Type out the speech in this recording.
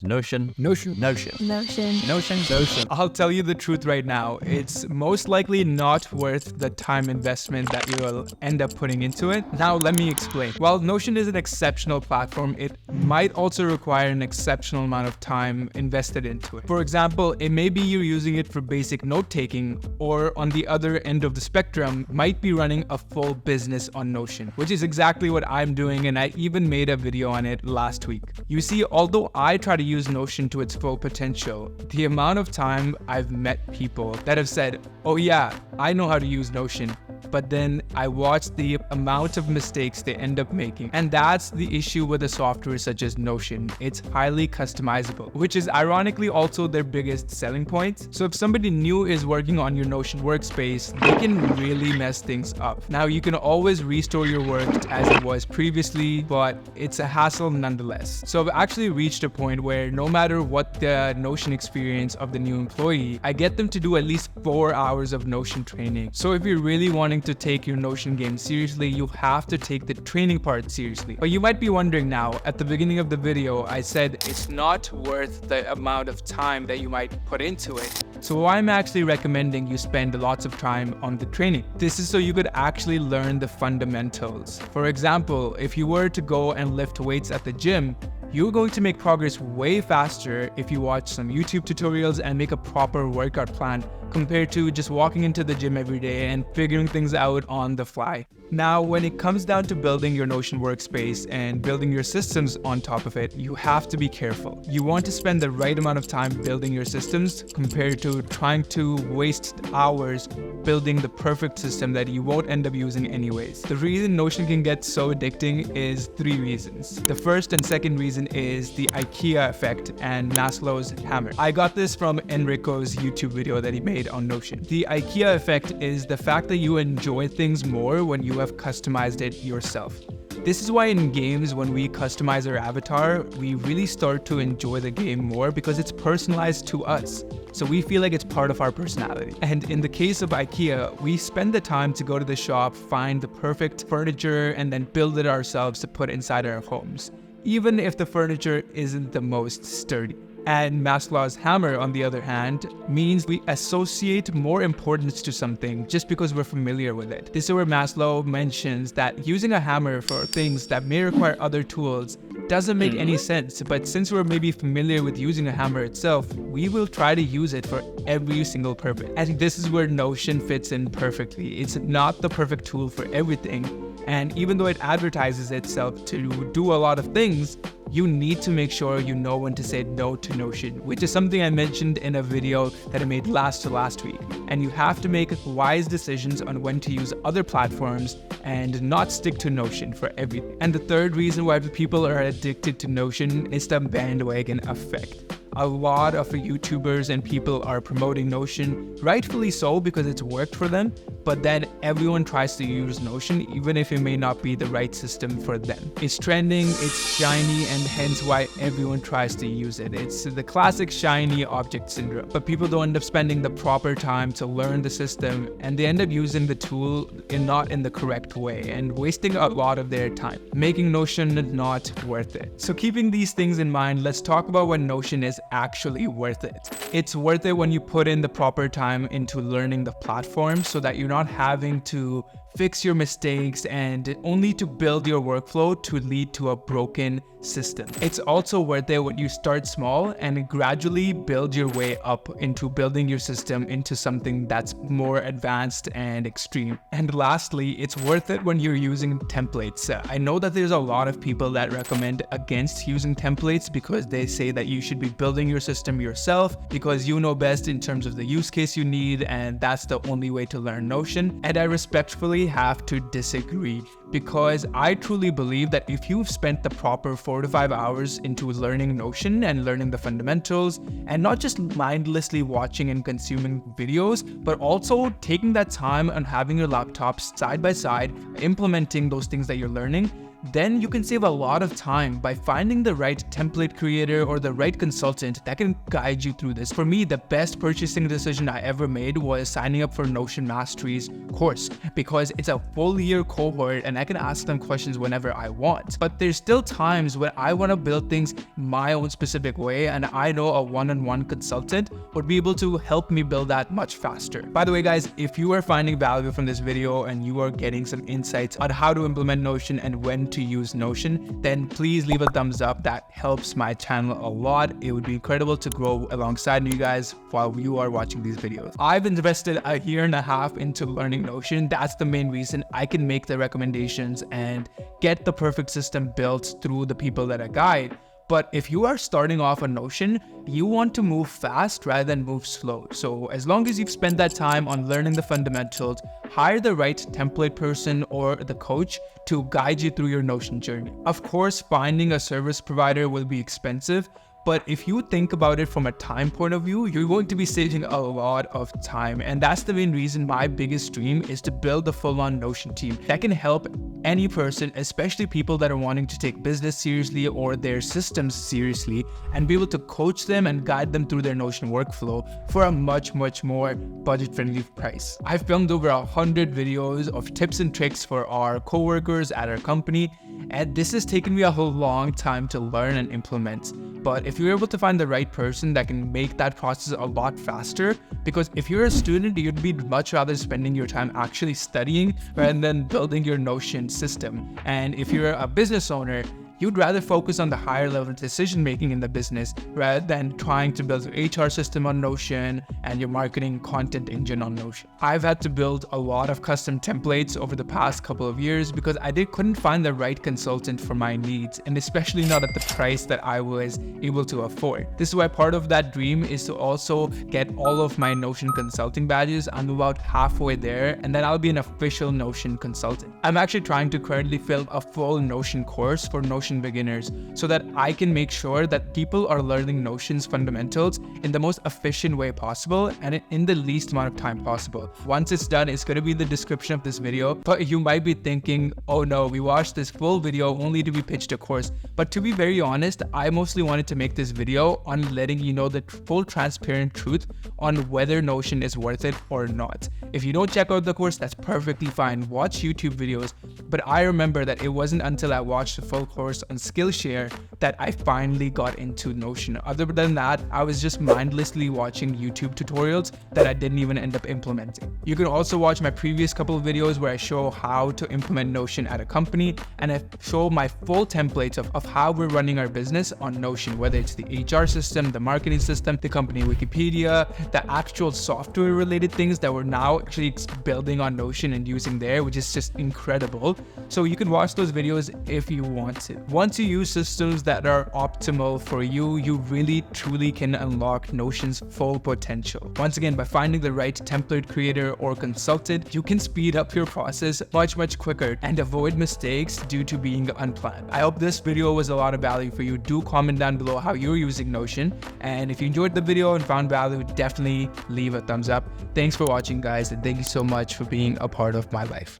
Notion. Notion. Notion. Notion. Notion. I'll tell you the truth right now. It's most likely not worth the time investment that you will end up putting into it. Now, let me explain. While Notion is an exceptional platform, it might also require an exceptional amount of time invested into it. For example, it may be you're using it for basic note-taking, or on the other end of the spectrum, might be running a full business on Notion, which is exactly what I'm doing, and I even made a video on it last week. You see, although I try to use Notion to its full potential, the amount of time I've met people that have said, oh yeah, I know how to use Notion, but then I watched the amount of mistakes they end up making. And that's the issue with a software such as Notion. It's highly customizable, which is ironically also their biggest selling point. So if somebody new is working on your Notion workspace, they can really mess things up. Now, you can always restore your work as it was previously, but it's a hassle nonetheless. So I've actually reached a point where no matter what the Notion experience of the new employee, I get them to do at least 4 hours of Notion training. So if you're really wanting to take your Notion game seriously, you have to take the training part seriously. But you might be wondering now, at the beginning of the video, I said it's not worth the amount of time that you might put into it. So I'm actually recommending you spend lots of time on the training. This is so you could actually learn the fundamentals. For example, if you were to go and lift weights at the gym, you're going to make progress way faster if you watch some YouTube tutorials and make a proper workout plan compared to just walking into the gym every day and figuring things out on the fly. Now, when it comes down to building your Notion workspace and building your systems on top of it, you have to be careful. You want to spend the right amount of time building your systems compared to trying to waste hours building the perfect system that you won't end up using anyways. The reason Notion can get so addicting is 3 reasons. The first and second reason is the IKEA effect and Maslow's hammer. I got this from Enrico's YouTube video that he made on Notion. The IKEA effect is the fact that you enjoy things more when you have customized it yourself. This is why in games, when we customize our avatar, we really start to enjoy the game more because it's personalized to us. So we feel like it's part of our personality. And in the case of IKEA, we spend the time to go to the shop, find the perfect furniture, and then build it ourselves to put inside our homes, even if the furniture isn't the most sturdy. And Maslow's hammer, on the other hand, means we associate more importance to something just because we're familiar with it. This is where Maslow mentions that using a hammer for things that may require other tools doesn't make any sense, but since we're maybe familiar with using a hammer itself, we will try to use it for every single purpose. I think this is where Notion fits in perfectly. It's not the perfect tool for everything, and even though it advertises itself to do a lot of things, you need to make sure you know when to say no to Notion, which is something I mentioned in a video that I made last week. And you have to make wise decisions on when to use other platforms and not stick to Notion for everything. And the third reason why people are addicted to Notion is the bandwagon effect. A lot of YouTubers and people are promoting Notion, rightfully so because it's worked for them, but then everyone tries to use Notion even if it may not be the right system for them. It's trending, it's shiny, and hence why everyone tries to use it. It's the classic shiny object syndrome, but people don't end up spending the proper time to learn the system, and they end up using the tool not in the correct way and wasting a lot of their time, making Notion not worth it. So keeping these things in mind, let's talk about when Notion is actually worth it. It's worth it when you put in the proper time into learning the platform so that you're not having to fix your mistakes and only to build your workflow to lead to a broken system. It's also worth it when you start small and gradually build your way up into building your system into something that's more advanced and extreme. And lastly, it's worth it when you're using templates. I know that there's a lot of people that recommend against using templates because they say that you should be building your system yourself because you know best in terms of the use case you need, and that's the only way to learn Notion. And I respectfully have to disagree, because I truly believe that if you've spent the proper 4 to 5 hours into learning Notion and learning the fundamentals, and not just mindlessly watching and consuming videos, but also taking that time and having your laptops side by side, implementing those things that you're learning, then you can save a lot of time by finding the right template creator or the right consultant that can guide you through this. For me, the best purchasing decision I ever made was signing up for Notion Mastery's course, because it's a full year cohort and I can ask them questions whenever I want. But there's still times when I want to build things my own specific way, and I know a one-on-one consultant would be able to help me build that much faster. By the way, guys, if you are finding value from this video and you are getting some insights on how to implement Notion and when to use Notion, then please leave a thumbs up. That helps my channel a lot. It would be incredible to grow alongside you guys while you are watching these videos. I've invested a year and a half into learning Notion. That's the main reason I can make the recommendations and get the perfect system built through the people that I guide. But if you are starting off on Notion, you want to move fast rather than move slow. So as long as you've spent that time on learning the fundamentals, hire the right template person or the coach to guide you through your Notion journey. Of course, finding a service provider will be expensive, but if you think about it from a time point of view, you're going to be saving a lot of time. And that's the main reason my biggest dream is to build a full-on Notion team that can help any person, especially people that are wanting to take business seriously or their systems seriously, and be able to coach them and guide them through their Notion workflow for a much more budget-friendly price. I've filmed over 100 videos of tips and tricks for our coworkers at our company, and this has taken me a whole long time to learn and implement. But if you're able to find the right person that can make that process a lot faster, because if you're a student, you'd be much rather spending your time actually studying rather than building your Notion system. And if you're a business owner, you'd rather focus on the higher level decision making in the business rather than trying to build your HR system on Notion and your marketing content engine on Notion. I've had to build a lot of custom templates over the past couple of years because I couldn't find the right consultant for my needs, and especially not at the price that I was able to afford. This is why part of that dream is to also get all of my Notion consulting badges. I'm about halfway there, and then I'll be an official Notion consultant. I'm actually trying to currently fill a full Notion course for Notion beginners so that I can make sure that people are learning Notion's fundamentals in the most efficient way possible and in the least amount of time possible. Once it's done, it's going to be in the description of this video. But you might be thinking, oh no, we watched this full video only to be pitched a course. But to be very honest, I mostly wanted to make this video on letting you know the full transparent truth on whether Notion is worth it or not. If you don't check out the course, that's perfectly fine. Watch YouTube videos. But I remember that it wasn't until I watched the full course on Skillshare that I finally got into Notion. Other than that, I was just mindlessly watching YouTube tutorials that I didn't even end up implementing. You can also watch my previous couple of videos where I show how to implement Notion at a company, and I show my full templates of how we're running our business on Notion, whether it's the HR system, the marketing system, the company Wikipedia, the actual software related things that we're now actually building on Notion and using there, which is just incredible. So you can watch those videos if you want to. Once you use systems that are optimal for you, you really truly can unlock Notion's full potential. Once again, by finding the right template creator or consultant, you can speed up your process much quicker and avoid mistakes due to being unplanned. I hope this video was a lot of value for you. Do comment down below how you're using Notion, and if you enjoyed the video and found value, definitely leave a thumbs up. Thanks for watching, guys, and thank you so much for being a part of my life.